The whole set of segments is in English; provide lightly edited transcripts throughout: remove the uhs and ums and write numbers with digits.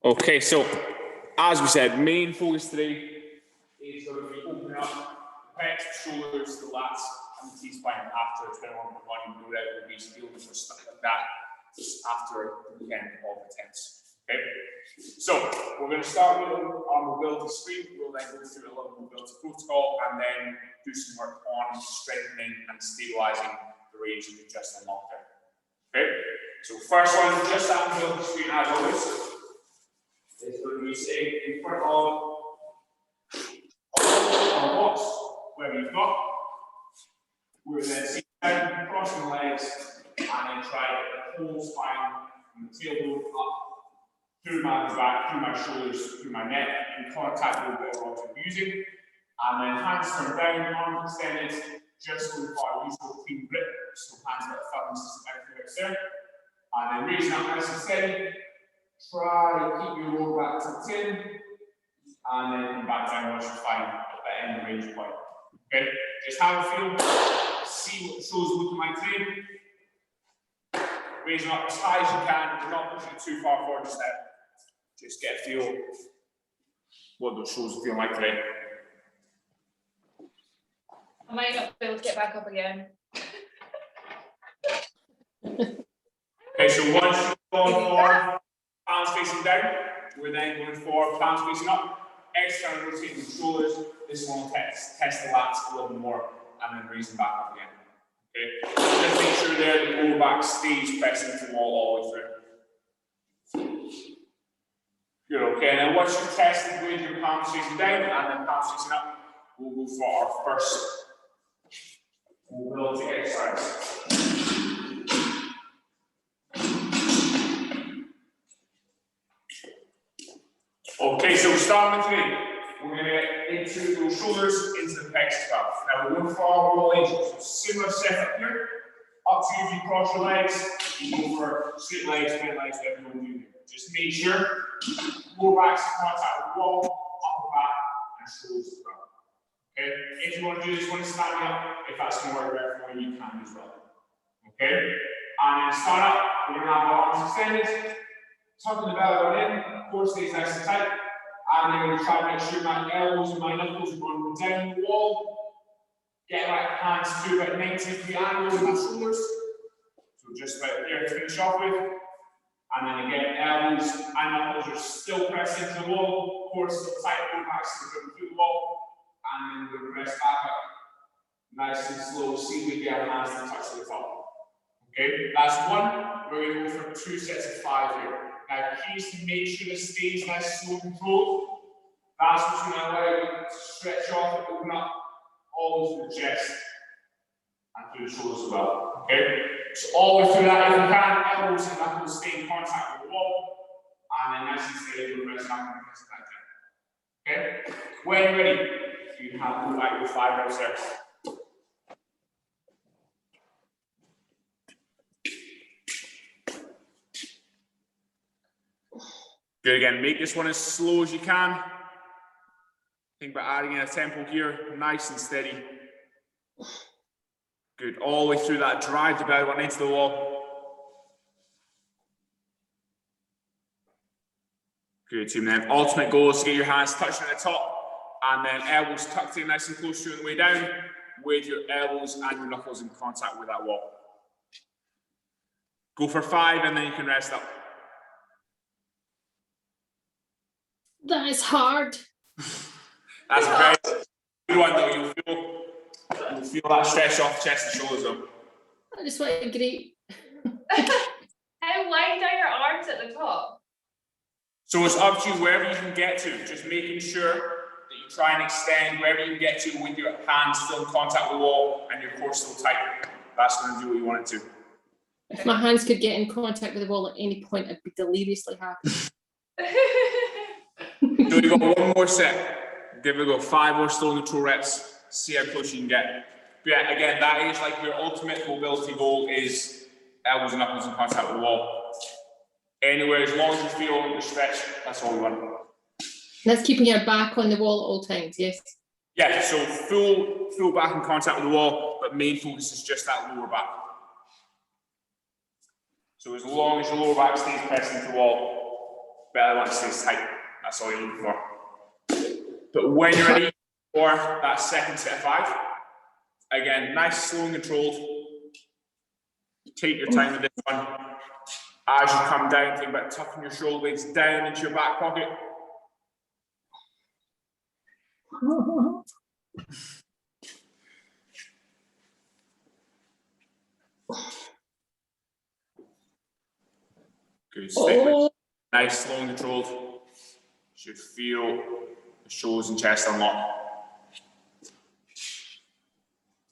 Okay, so as we said, main focus today is going to be opening up the pecs, the shoulders, the lats, and the T-spine after it's been on the body, no doubt we'll be dealing with stuff like that just after the weekend of the tense. Okay, so we're going to start with our mobility screen. We'll then go through a little mobility protocol and then do some work on strengthening and stabilizing the range of just and long term. Okay, so first one, just that mobility screen as always. It's going to be sitting in front of our box, where you've got. We're then sitting down, crossing the legs, and then try to get the whole spine from the tailbone up through my back, through my shoulders, through my neck, in contact with the rods I'm using. And then hands turned down, arms extended, just going for our usual clean grip. So hands like a thumb system out there. And then raising up nice and steady. Try to keep your lower back tucked in. And then come back down once you find at the end range point. Okay? Just have a feel. See what the shoulders looking like today. Raising up as high as you can. You're not pushing it too far forward just now. Just get a feel what those shoulders are feeling like today. I might not be able to get back up again. Okay, so once you're going for palms facing down, we're then going for palms facing up. External rotating the shoulders. This one will test the lats a little bit more and then raising back up again. Okay, just make sure there the lower back stays pressing to the wall all the way through. Good, okay, and then once you've tested with your palms facing down and then palms facing up, we'll go for our first mobility exercise. Okay, so starting with today, we're going to get into those shoulders, into the pecs as well. Now we're going for our roll angels. So similar setup here. Up to you if you cross your legs, you go for straight legs, bent legs, whatever you want to do here. Just make sure lower back's in contact with the wall, upper back, and shoulders as well. Okay? If you want to do this one standing up, if that's more rare for you, you can as well. Okay? And then start up, we're going to have our arms extended, tucking the belly button in, core stays nice and tight. And then we're going to try to make sure my elbows and my knuckles are going down the wall. Get my hands to about 90 degree angle with my shoulders. So just about there to finish off with. And then again, elbows and knuckles are still pressing into the wall. Core still tight, lower back still going through the wall. And then we're going to press back up. Nice and slow, see if we get our hands to touch the top. Okay, that's one. We're going to go for 2 sets of 5 here. Now, keys to make sure this stays nice, slow, controlled. That's what's going to allow you to stretch off and open up all through the chest and through the shoulders as well. Okay? So all the way through that, if you can, elbows and knuckles stay in contact with the wall. And then nice and steady, we'll press back and press back down. Okay? When you're ready, you can have go back with 5 reps there. Good again, make this one as slow as you can. Think about adding in a tempo here, nice and steady. Good, all the way through that, drive the belly button into the wall. Good, team. Then ultimate goal is to get your hands touching at the top and then elbows tucked in nice and close to you on the way down with your elbows and your knuckles in contact with that wall. Go for 5 and then you can rest up. That is hard. That's a very good one though. You'll feel that stretch off the chest and shoulders though. I just want to agree. How wide are your arms at the top? So it's up to you wherever you can get to. Just making sure that you try and extend wherever you can get to with your hands still in contact with the wall and your core still tight. That's going to do what you want it to. If my hands could get in contact with the wall at any point, I'd be deliriously happy. So you've got one more set. Give it a go. 5 more slow neutral reps. See how close you can get. But yeah, again, that is like your ultimate mobility goal is elbows and knuckles in contact with the wall. Anywhere, as long as you feel the stretch, that's all we want. That's keeping your back on the wall at all times, yes? Yeah, so full back in contact with the wall, but main focus is just that lower back. So as long as your lower back stays pressed into the wall, belly button stays tight. That's all you're looking for. But when you're ready for that second set of 5, again, nice, slow and controlled. Take your time with this one. As you come down, think about tucking your shoulder blades down into your back pocket. Good. Stick with nice, slow and controlled. Should feel the shoulders and chest unlock.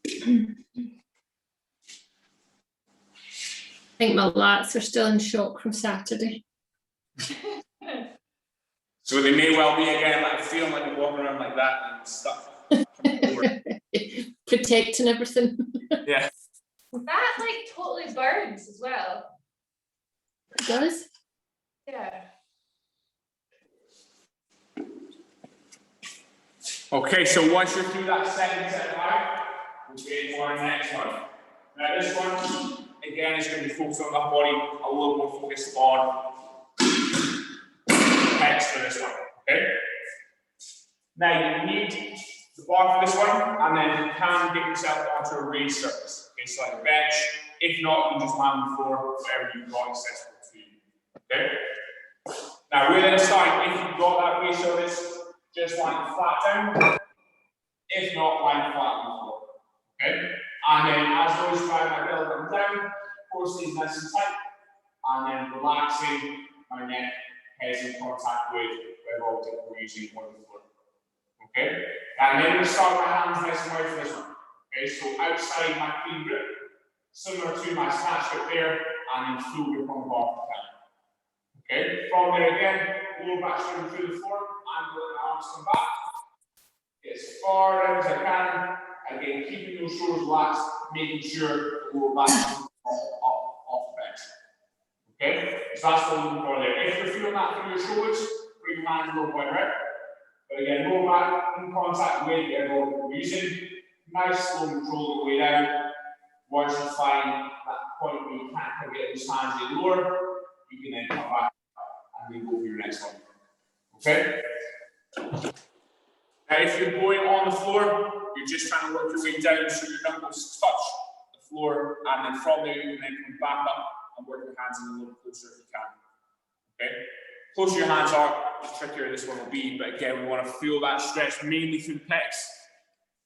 I think my lats are still in shock from Saturday. So they may well be again, like feeling like you're walking around like that and stuff. Protecting everything. Yeah. That like totally burns as well. It does? Yeah. Okay, so once you're through that second set of 5, we'll get into our next one. Now this one, again, is going to be focused on the body, a little more focused on pecs for this one, okay? Now you need the bar for this one, and then you can get yourself onto a raised surface. Okay, so like a bench. If not, you can just land on the floor, whatever you've got accessible to you. Okay? Now we're then starting, if you've got that raised surface, just lying flat down. If not, lying flat on the floor. Okay? And then as always, try my belly button down, core stays nice and tight, and then relaxing my neck, heads in contact with whatever object we're using on the floor. Okay? And then we start my hands nice and wide for this one. Okay, so outside my clean grip, similar to my snatch grip there, and then full grip on the bar if you can. Okay, from there again, lower back shoulder through the floor, and let my arms come back. Get as far out as I can. Again, keeping those shoulders relaxed, making sure the lower back comes off the bench. Okay, so that's what we're looking for there. If you're feeling that through your shoulders, bring your hands a little wider out. But again, lower back in contact with the elbow we're using. Nice, slow and controlled all the way down. Once you find that point where you can't quite get those hands any lower, you can then come back and then go for your next one. Okay? Now, if you're going on the floor, you're just trying to work your way down so your knuckles touch the floor, and then from there you can then come back up and work your hands in a little closer if you can. Okay? The closer your hands are, the trickier this one will be, but again, we want to feel that stretch mainly through the pecs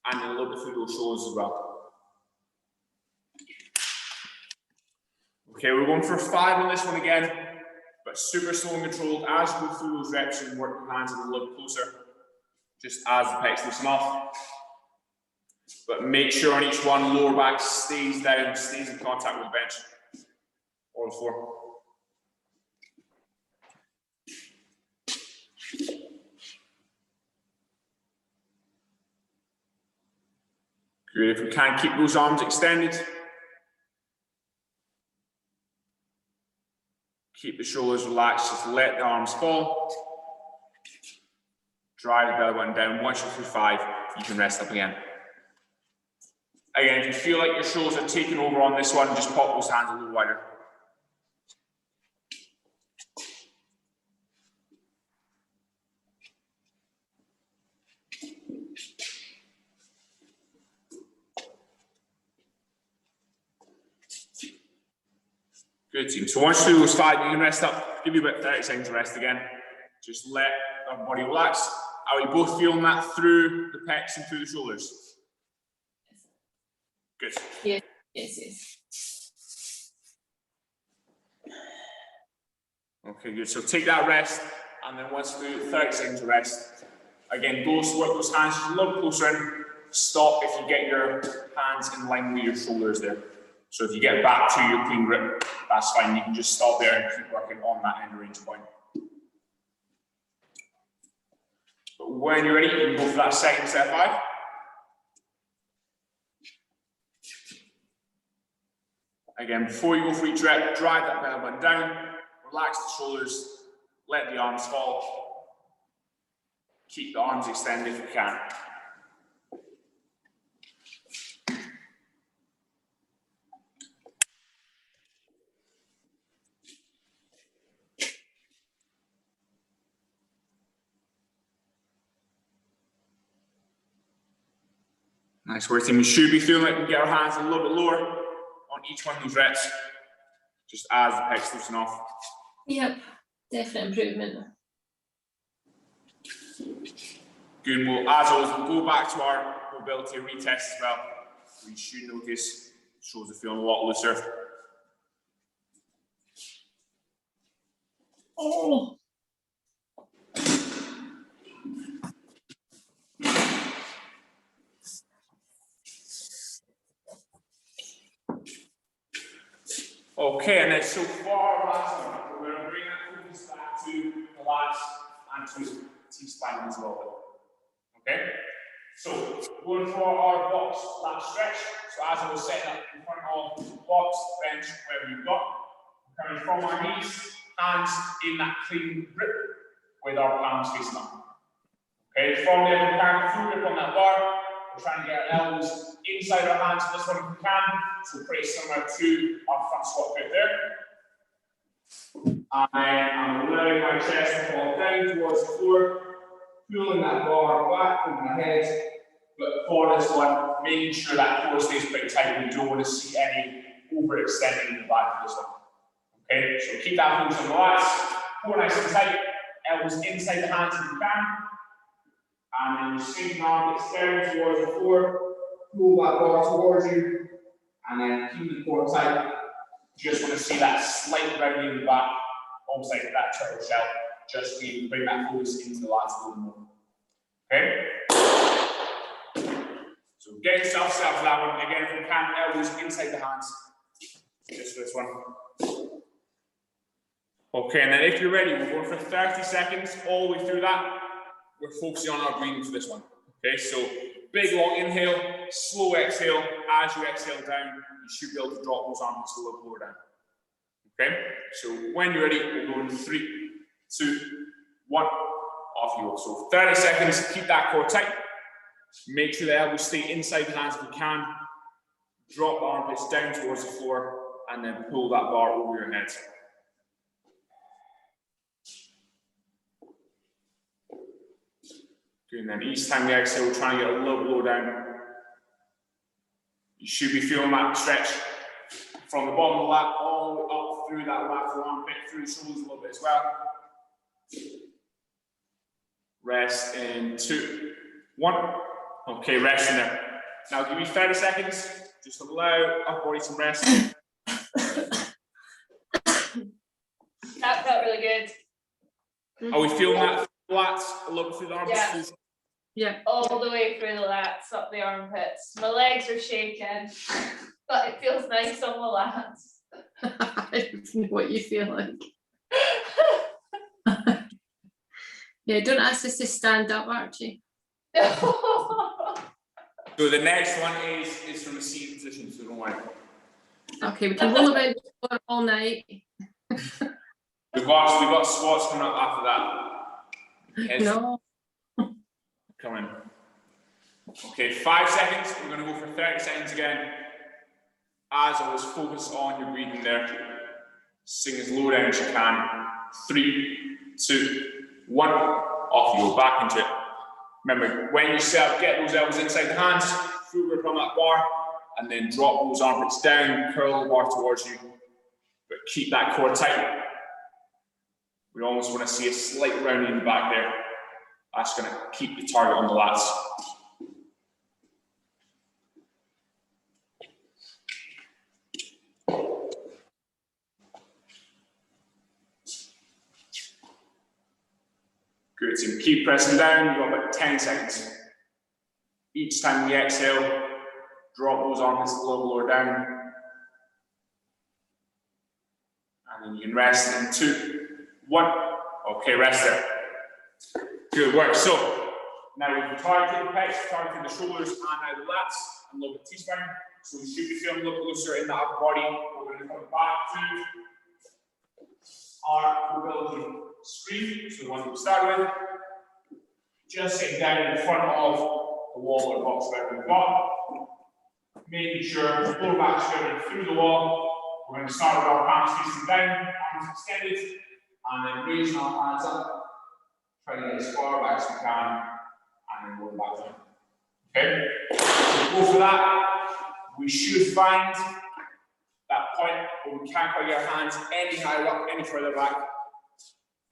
and then a little bit through those shoulders as well. Okay, we're going for 5 on this one again, but super slow and controlled as you go through those reps and work your hands in a little closer, just as the pecs loosen off. But make sure on each one, lower back stays down, stays in contact with the bench or the floor. Good, if we can keep those arms extended. Keep the shoulders relaxed, just let the arms fall. Drive the belly button down. Once you're through 5, you can rest up again. Again, if you feel like your shoulders are taking over on this one, just pop those hands a little wider. Good team. So once you do those 5, you can rest up. Give you about 30 seconds to rest again. Just let the body relax. Are we both feeling that through the pecs and through the shoulders? Good. Yeah. Yes, yes. Okay, good. So take that rest, and then once you do 30 seconds of rest, again, work those hands just a little closer in. Stop if you get your hands in line with your shoulders there. So if you get back to your clean grip, that's fine. You can just stop there and keep working on that end range point. But when you're ready, you can go for that second set of 5. Again, before you go for each rep, drive that belly button down, relax the shoulders, let the arms fall. Keep the arms extended if you can. Nice work, team. We should be feeling like we get our hands a little bit lower on each one of those reps, just as the pecs loosen off. Yep, definite improvement. Good, and we'll, as always, we'll go back to our mobility retest as well. You should notice shoulders are feeling a lot looser. Oh. Okay, and then so far last one, we're going to bring that focus back to the lats and to T-spine as well. Okay, so going for our box lat stretch. So as I was setting up in front of the box, bench, wherever you've got, coming from our knees, hands in that clean grip with our palms facing up. Okay, from there we can full grip on that bar. We're trying to get our elbows inside our hands this one if we can. So pretty similar to our front squat grip there. I'm allowing my chest to fall down towards the floor, pulling that bar back over my head. But for this one, making sure that core stays pretty tight. We don't want to see any overextending in the back of this one. Okay, so keep that focus on the lats, core nice and tight, elbows inside the hands if you can. And then your sinking arm gets down towards the floor, pull that bar towards you, and then keep the core tight. Just want to see that slight rounding in the back, almost like that turtle shell, just to bring that focus into the lats a little more. Okay? So get yourself set up for that one. Again, if you can, elbows inside the hands. Just for this one. Okay, and then if you're ready, we're going for 30 seconds all the way through that. We're focusing on our breathing for this one. Okay, so big long inhale, slow exhale. As you exhale down, you should be able to drop those arms a little lower down. Okay, so when you're ready, we're going 3, 2, 1, off you go. So 30 seconds, keep that core tight. Make sure the elbows stay inside the hands if you can. Drop the armpits down towards the floor, and then pull that bar over your head. Good, and then each time you exhale, try and get a little bit lower down. You should be feeling that stretch from the bottom of the lat all the way up through that lateral armpit, through the shoulders a little bit as well. Rest in 2, 1. Okay, rest in there. Now give me 30 seconds. Just allow upper body some rest. That felt really good. Mm-hmm. Are we feeling that lats a little bit through the armpits? Yeah. Yeah. All the way through the lats, up the armpits. My legs are shaking, but it feels nice on the lats. I don't know what you feel like. Yeah, don't ask us to stand up, Archie. So the next one is from a seated position, so don't worry. Okay, we can roll around the floor all night. We've got squats coming up after that. Yes. No. Come in. Okay, 5 seconds. We're going to go for 30 seconds again. As always, focus on your breathing there. Sing as low down as you can. 3, 2, 1. Off you go, back into it. Remember, when you set up, get those elbows inside the hands, full grip on that bar, and then drop those armpits down, curl the bar towards you. But keep that core tight. We almost want to see a slight rounding in the back there. That's going to keep the target on the lats. Good, so keep pressing down. You've got about 10 seconds. Each time you exhale, drop those armpits a little lower down. And then you can rest in 2, 1. Okay, rest there. Good work. So now we've targeted the pecs, targeted the shoulders, and now the lats, and a little bit T-spine. So we should be feeling a little closer in the upper body. We're going to come back to our mobility screen, so the one that we started with. Just sitting down in front of the wall or box where we've got. Making sure the lower back is going through the wall. We're going to start with our palms facing down, arms extended, and then raising our hands up. Try to get as far back as we can, and then going back down. Okay, go for that. We should find that point where we can't quite get our hands any higher up, any further back.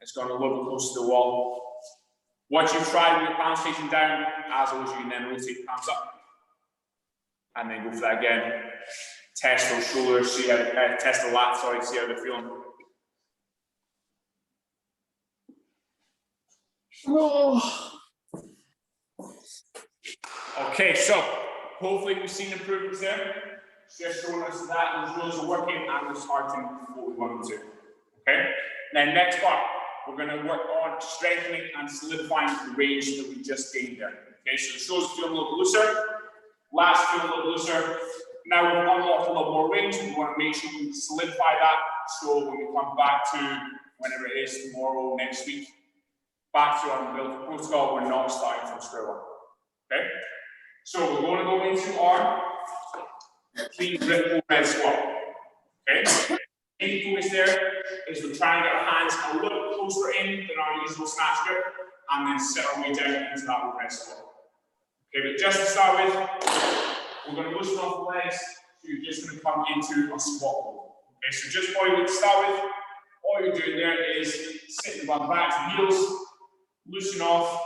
It's going to look close to the wall. Once you've tried with your palms facing down, as always, you can then rotate your palms up. And then go for that again. Test those shoulders, see how, test the lats, sorry, see how they're feeling. Oh. Okay, so hopefully we've seen improvements there. Just showing us that those drills are working and we're starting what we want to do. Okay? Then next part, we're going to work on strengthening and solidifying the range that we just gained there. Okay, so the shoulders feel a little bit looser, lats feel a little looser. Now we've unlocked a little more range. We want to make sure we solidify that. So when we come back to whenever it is, tomorrow, next week, back to our build protocol, we're not starting from square one. Okay? So we're going to go into our clean grip overhead squat. Okay? The main focus there is we're trying to get our hands a little closer in than our usual snatch grip, and then set our way down into that overhead squat. Okay, but just to start with, we're going to loosen off the legs, so you're just going to come into a squat hold. Okay, so just before you start with, all you're doing there is sitting on back to heels, loosen off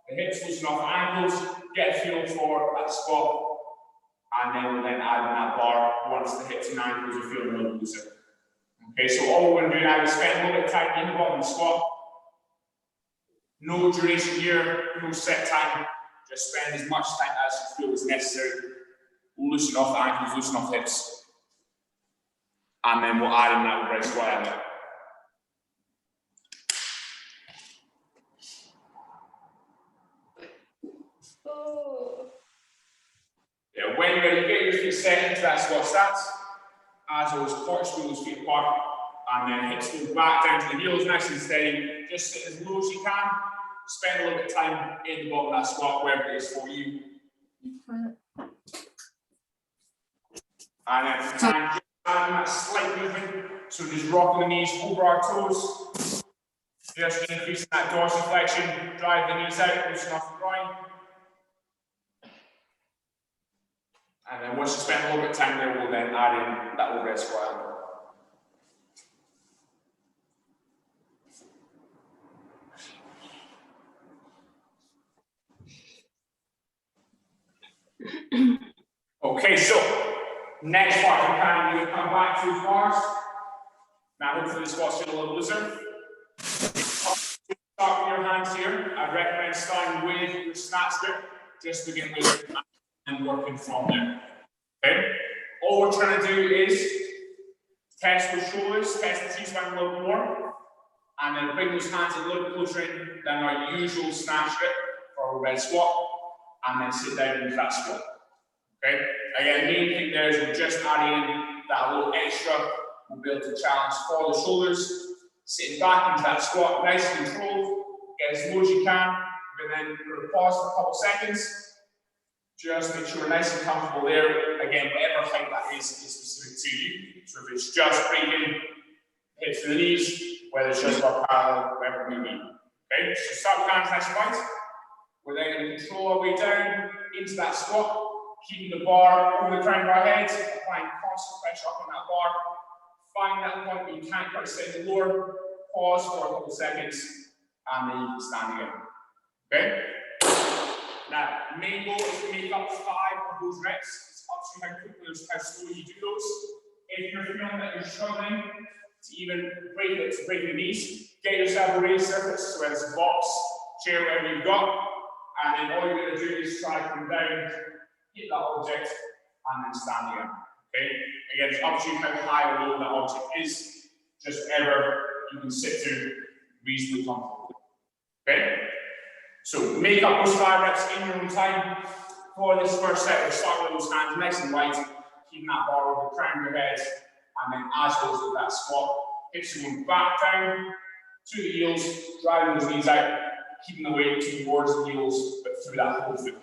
the hips, loosen off the ankles, get a feel for that squat, and then we'll then add in that bar once the hips and ankles are feeling a little looser. Okay, so all we're going to do now is spend a little bit of time in the bottom of the squat. No duration here, no set time. Just spend as much time as you feel is necessary. Loosen off the ankles, loosen off the hips. And then we'll add in that overhead squat element. Oh. Yeah, when you're ready, get your feet set into that squat stance. As always, corkscrew those feet apart. And then hips go back down to the heels, nice and steady. Just sit as low as you can. Spend a little bit of time in the bottom of that squat, wherever it is for you. And then just adding that slight movement. So just rocking the knees over our toes. Just increasing that dorsiflexion. Drive the knees out, loosen off the groin. And then once you spend a little bit of time there, we'll then add in that overhead squat. Okay, so next part we can do, come back to bars. Now hopefully the squats feel a little looser. Start with your hands here. I recommend starting with your snatch grip, just to begin with, and working from there. Okay? All we're trying to do is test those shoulders, test the T-spine a little more, and then bring those hands a little bit closer in than our usual snatch grip for our overhead squat, and then sit down into that squat. Okay? Again, the main thing there is we're just adding in that little extra. We'll be able to challenge for the shoulders, sitting back into that squat, nice and controlled, get as low as you can, and then we're going to pause for a couple seconds. Just make sure we're nice and comfortable there. Again, whatever height that is specific to you. So if it's just breaking hips to the knees, whether it's just about parallel, whatever it may be. Okay, so start with hands nice and wide. We're then going to control our way down into that squat, keeping the bar over the crown of our heads, applying constant pressure up on that bar. Find that point where you can't quite stay lower, pause for a couple seconds, and then you can stand again. Okay? Now, the main goal is to make up 5 of those reps. It's up to you how quickly or how slowly you do those. If you're feeling that you're struggling to even break the knees, get yourself a raised surface, so whether it's a box, chair, whatever you've got, and then all you're going to do is try to come down, hit that object, and then stand again. Okay? Again, it's up to you how high or low that object is, just wherever you can sit to reasonably comfortably. Okay? So make up those 5 reps in your own time. For this first set, we'll start with those hands nice and wide, keeping that bar over the crown of your head, and then as goes with that squat, hips are going back down to the heels, driving those knees out, keeping the weight towards the heels, but through that whole foot.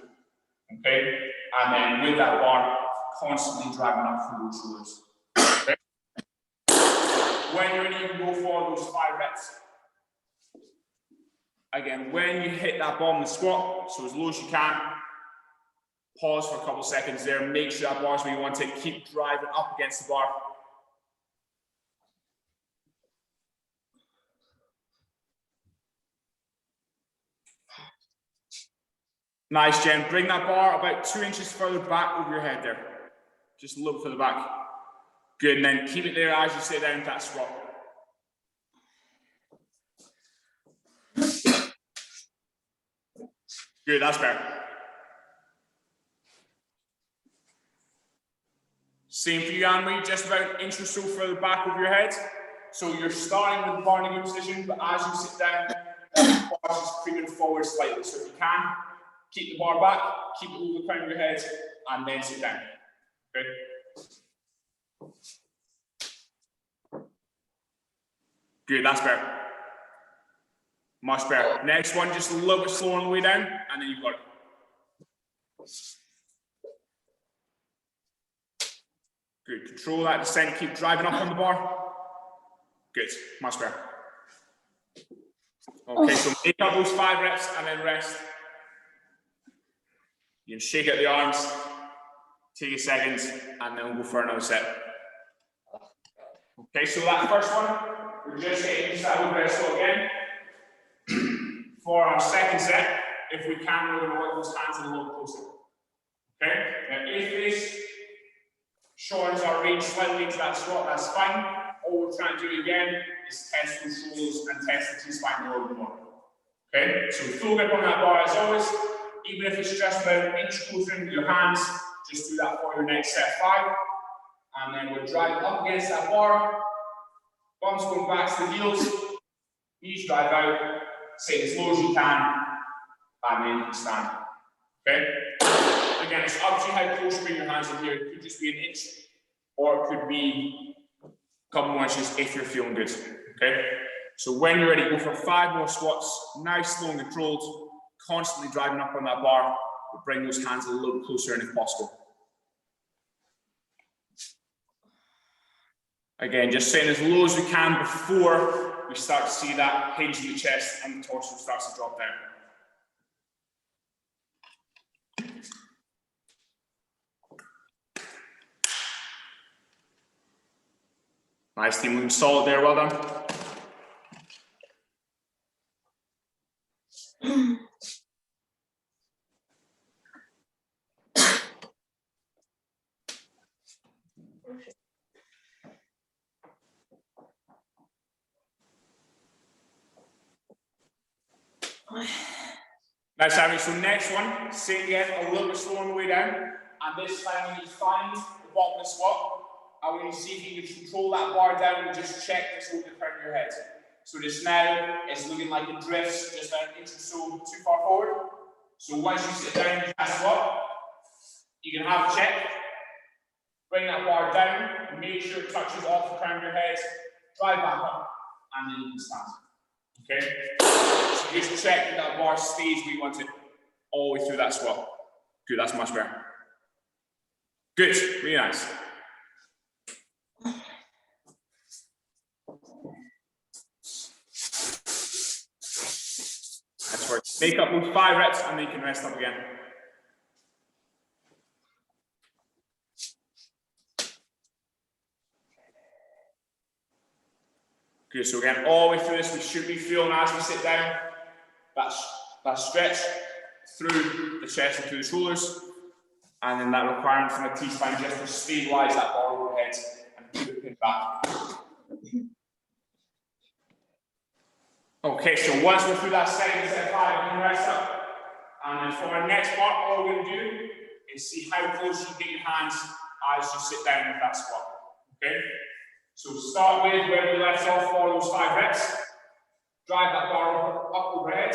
Okay? And then with that bar, constantly driving up through those shoulders. Okay? When you're ready, you can go for those 5 reps. Again, when you hit that bottom of the squat, so as low as you can, Pause for a couple seconds there. Make sure that bar's where you want it. Keep driving up against the bar. Nice, Jen. Bring that bar about 2 inches further back over your head there. Just a little further back. Good, and then keep it there as you sit down to that squat. Good, that's better. Same for you, Anne-Marie, just about an inch or so further back over your head. So you're starting with the bar in a good position, but as you sit down, the bar is creeping forward slightly. So if you can, keep the bar back, keep it over the crown of your head, and then sit down. Okay? Good, that's better. Much better. Next one, just a little bit slower on the way down, and then you've got it. Good, control that descent, keep driving up on the bar. Good, much better. Okay, so make up those 5 reps and then rest. You can shake out the arms, take a second, and then we'll go for another set. Okay, so that first one, we're just getting into that overhead squat again. For our second set, if we can, we're going to work those hands a little closer. Okay, now if this shortens our range slightly into that squat, that's fine. All we're trying to do again is test the shoulders and test the T-spine a little bit more. Okay, so full grip on that bar as always. Even if it's just about an inch closer into your hands, just do that for your next set 5. And then we'll drive up against that bar. Bumps going back to the heels. Knees drive out. Sit as low as you can. And then you can stand. Okay? Again, it's up to you how close you bring your hands in here. It could just be an inch, or it could be a couple more inches if you're feeling good. Okay? So when you're ready, go for 5 more squats. Nice, slow and controlled. Constantly driving up on that bar. But bring those hands a little closer in if possible. Again, just sitting as low as we can before we start to see that hinge in the chest and the torso starts to drop down. Nice, team, looking solid there, well done. Nice, Sammy. So next one, same again, a little bit slower on the way down. And this time when you find the bottom of the squat, I want you to see if you can control that bar down and just check this over the crown of your head. So this now is looking like it drifts just about an inch or so too far forward. So once you sit down in that squat, you can have a check. Bring that bar down, make sure it touches off the crown of your head, drive back up, and then you can stand. Okay? So just check that that bar stays where you want it all the way through that squat. Good, that's much better. Good, really nice. That's right. Make up those 5 reps and then you can rest up again. Good, so again, all the way through this, we should be feeling as we sit down, that stretch through the chest and through the shoulders, and then that requirement from a T-spine just to stabilize that bar overhead and keep it pinned back. Okay, so once we're through that second set 5, we can rest up. And then for our next part, all we're going to do is see how close you get your hands as you sit down with that squat. Okay? So start with where we left off for those 5 reps. Drive that bar up overhead.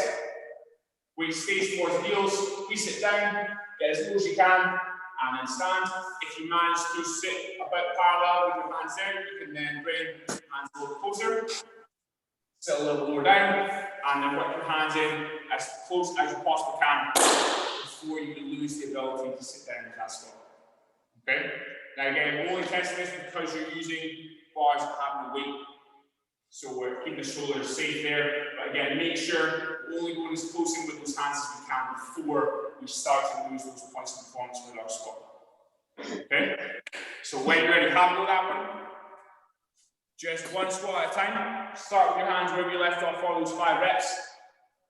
Weight stays towards the heels. We sit down, get as low as you can, and then stand. If you manage to sit about parallel with your hands down, you can then bring your hands a little closer. Sit a little lower down, and then work your hands in as close as you possibly can before you lose the ability to sit down with that squat. Okay? Now again, we're only testing this because you're using bars that have no weight. So we're keeping the shoulders safe there. But again, make sure we're only going as close in with those hands as we can before we start to lose those points of performance with our squat. Okay? So when you're ready, have a go at that one. Just one squat at a time. Start with your hands wherever you left off for those 5 reps.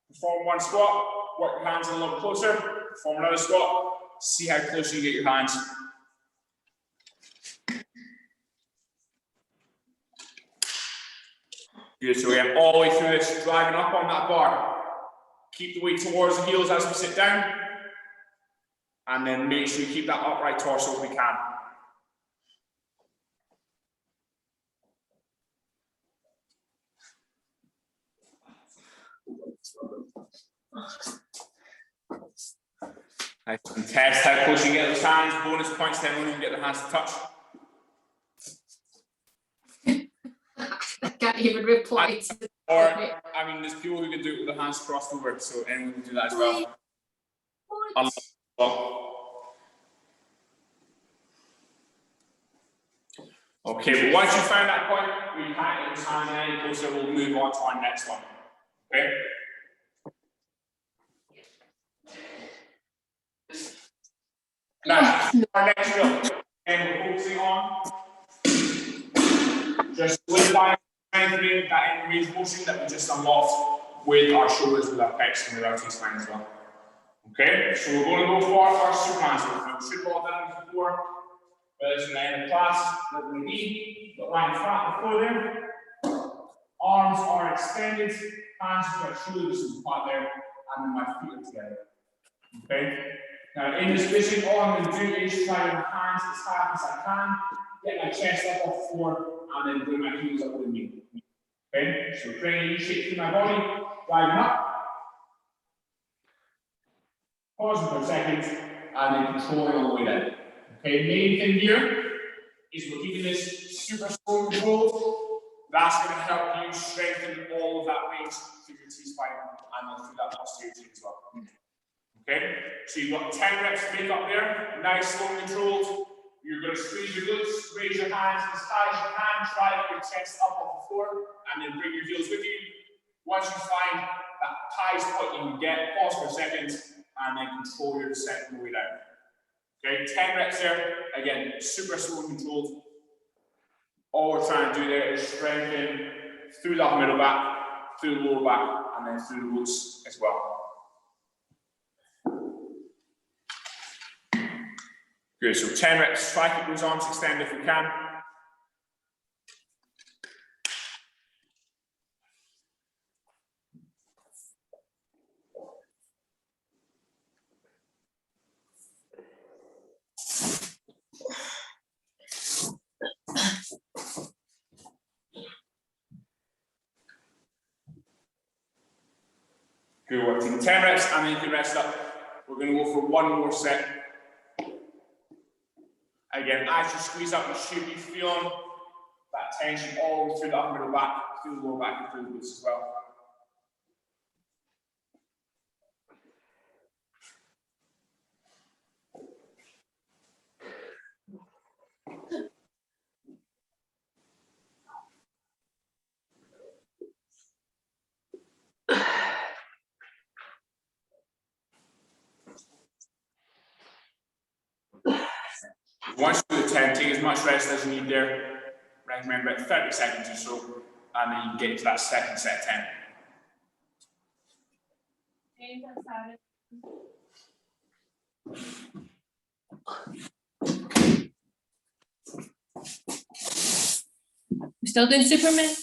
Perform one squat, work your hands in a little closer, perform another squat, see how close you get your hands. Good, so again, all the way through this, driving up on that bar. Keep the weight towards the heels as we sit down. And then make sure you keep that upright torso if we can. Nice. And test how close you get those hands. Bonus points then when you get the hands to touch. I can't even reply to the Or, I mean, there's people who can do it with the hands crossed over, so anyone can do that as well. Okay, but once you found that point, we can't get those hands any closer, we'll move on to our next one. Okay? Now, our next drill, and we're focusing on just solidifying, strengthening that in range motion that we just unlocked with our shoulders, with our pecs, and with our waistline as well. Okay, so we're going to go for our Superman squat. We should have all done this before, but it's in the end of class. We're going to be lying flat on the floor there. Arms are extended, hands to our shoulders and flat there, and then my feet are together. Okay. Now, in this position, all I'm going to do is try my hands as high as I can, get my chest up off the floor, and then bring my heels up with me. Okay, so creating a U shape through my body, driving up, pausing for a second, and then controlling all the way down. Okay, main thing here is we're keeping this super slow controlled. That's going to help you strengthen all of that range through your T-spine and then through that posterior chain as well. Okay, so you've got 10 reps to make up there, nice, slow, controlled. You're going to squeeze your glutes, raise your hands as high as you can, drive your chest up off the floor, and then bring your heels with you. Once you find that highest point you can get, pause for a second, and then control your descent on the way down. Okay, 10 reps there, again, super slow and controlled. All we're trying to do there is strengthen through that middle back, through the lower back, and then through the glutes as well. Good, so 10 reps, try to keep those arms extended if we can. Good work, team. 10 reps, and then you can rest up. We're going to go for one more set. Again, as you squeeze up, you should be feeling that tension all the way through the upper middle back, through the lower back, and through the glutes as well. Once you do the 10, take as much rest as you need there. Recommend about 30 seconds or so, and then you can get into that second set of 10. We still doing Superman?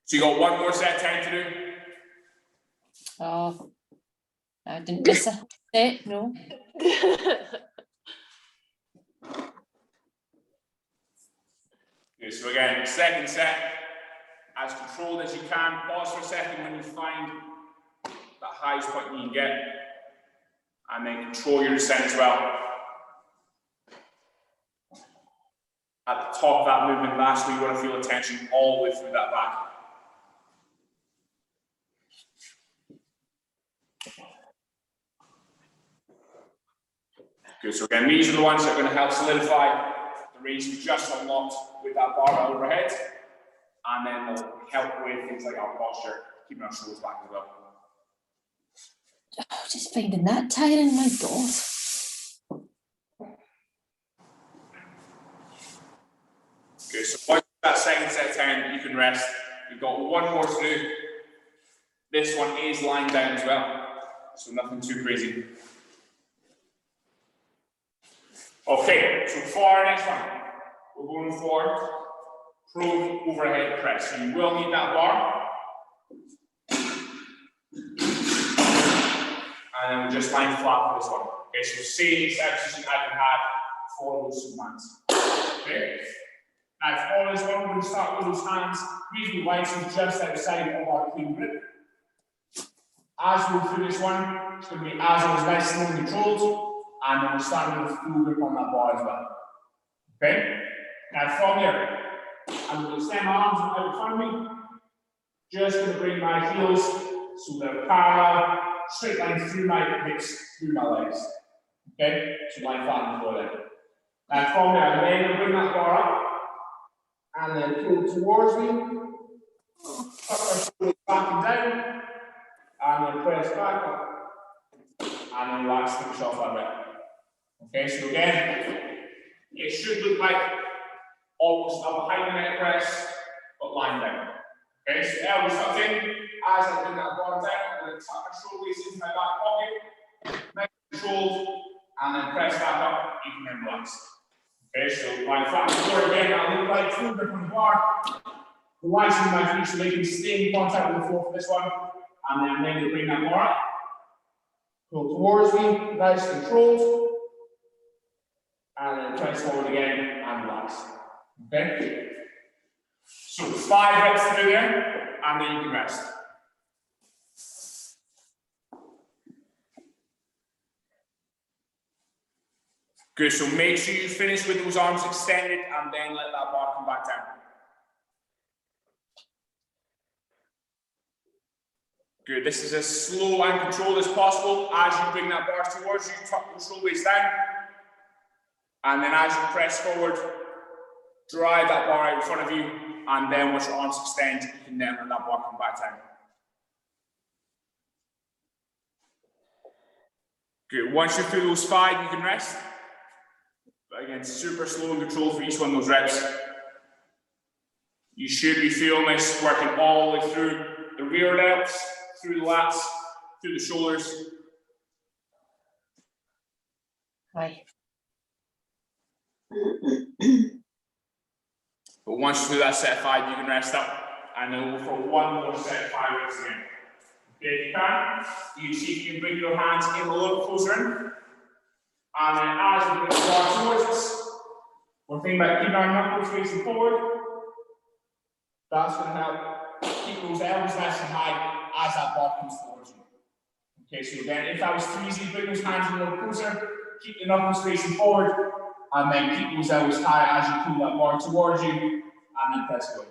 So you got one more set of 10 to do? Oh, I didn't miss a set, no. Okay, so again, second set, as controlled as you can. Pause for a second when you find that highest point you can get, and then control your descent as well. At the top of that movement, lastly, you want to feel the tension all the way through that back. Good, so again, these are the ones that are going to help solidify the range we just unlocked with that barbell overhead, and then they'll help with things like our posture, keeping our shoulders back as well. Oh, just finding that tiring, my God. Good, so once that second set down, you can rest. You've got one more to do. This one is lying down as well, so nothing too crazy. Okay, so for our next one, we're going for prone overhead press. So you will need that bar. And then we're just lying flat for this one. Okay, so same exercise I can have for those two hands. Okay? Now for this one, we're going to start with those hands reasonably wide, so just outside of our clean grip. As we go through this one, it's going to be as always nice, slow and controlled. And then we're starting with a full grip on that bar as well. Okay? Now from here, I'm going to extend my arms out in front of me. Just going to bring my heels so they're parallel, straight lines through my hips, through my legs. Okay? So lying flat on the floor then. Now from there, I'm then going to bring that bar up and then pull towards me. Tuck our shoulders back and down. And then press back up. And then relax, finish off that rep. Okay, so again, it should look like almost a behind the neck press, but lying down. Okay, so elbows tucked in. As I bring that bar down, I'm going to tuck my shoulders into my back pocket, nice and controlled, and then press back up. You can then relax. Okay, so lying flat on the floor again, I'll look like full grip on the bar, relaxing my feet so they can stay in contact with the floor for this one, and then I'm going to bring that bar up. Pull towards me, nice and controlled. And then press forward again and relax. Okay? So 5 reps to do there, and then you can rest. Good, so make sure you finish with those arms extended and then let that bar come back down. Good, this is as slow and controlled as possible. As you bring that bar towards you, tuck those shoulders down. And then as you press forward, drive that bar out in front of you, and then once your arms extend, you can then let that bar come back down. Good, once you're through those 5, you can rest. But again, super slow and controlled for each one of those reps. You should be feeling this working all the way through the rear delts, through the lats, through the shoulders. Hi. But once you do that set of 5, you can rest up. And then we'll go for one more set of 5 reps again. Okay, if you can, you see if you can bring your hands in a little closer in. And then as we bring the bar towards us, we're thinking about keeping our knuckles facing forward. That's going to help keep those elbows nice and high as that bar comes towards you. Okay, so again, if that was too easy, bring those hands a little closer, keep the knuckles facing forward, and then keep those elbows high as you pull that bar towards you, and then press away.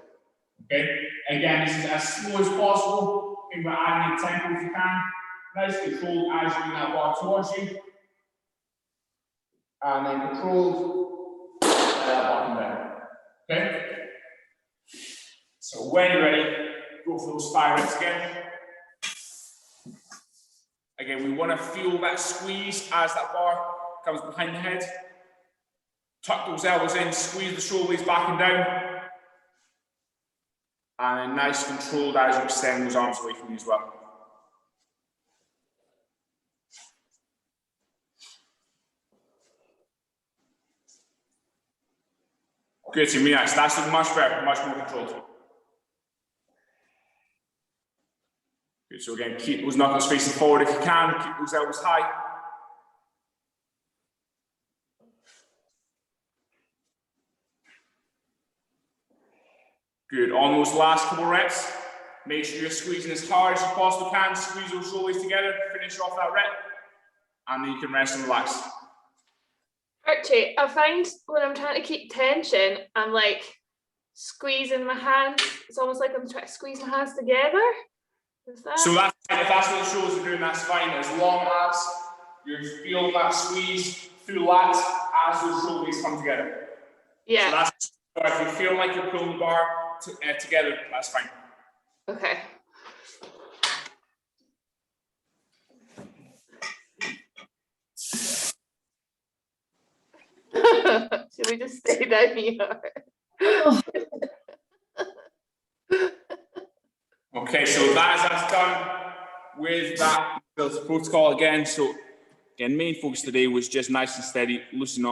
Okay, again, this is as slow as possible. Think about adding a tempo if you can. Nice control as you bring that bar towards you, and then controlled, let that bar come down. Okay. So when you're ready, go for those 5 reps again. Again, we want to feel that squeeze as that bar comes behind the head. Tuck those elbows in, squeeze the shoulders back and down. And then nice controlled as you extend those arms away from you as well. Good, so really nice. That's much better, much more controlled. Good, so again, keep those knuckles facing forward if you can, keep those elbows high. Good, on those last couple reps, make sure you're squeezing as hard as you possibly can, squeeze those shoulders together, finish off that rep, and then you can rest and relax. Archie, I find when I'm trying to keep tension, I'm like squeezing my hands. It's almost like I'm trying to squeeze my hands together. Is that? So that's fine. If that's what the shoulders are doing, that's fine. As long as you're feeling that squeeze through the lats as those shoulders come together. Yeah. So that's, if you feel like you're pulling the bar together, that's fine. Okay. Should we just stay down here? Okay, so that is us done with that built protocol again. So again, main focus today was just nice and steady, loosening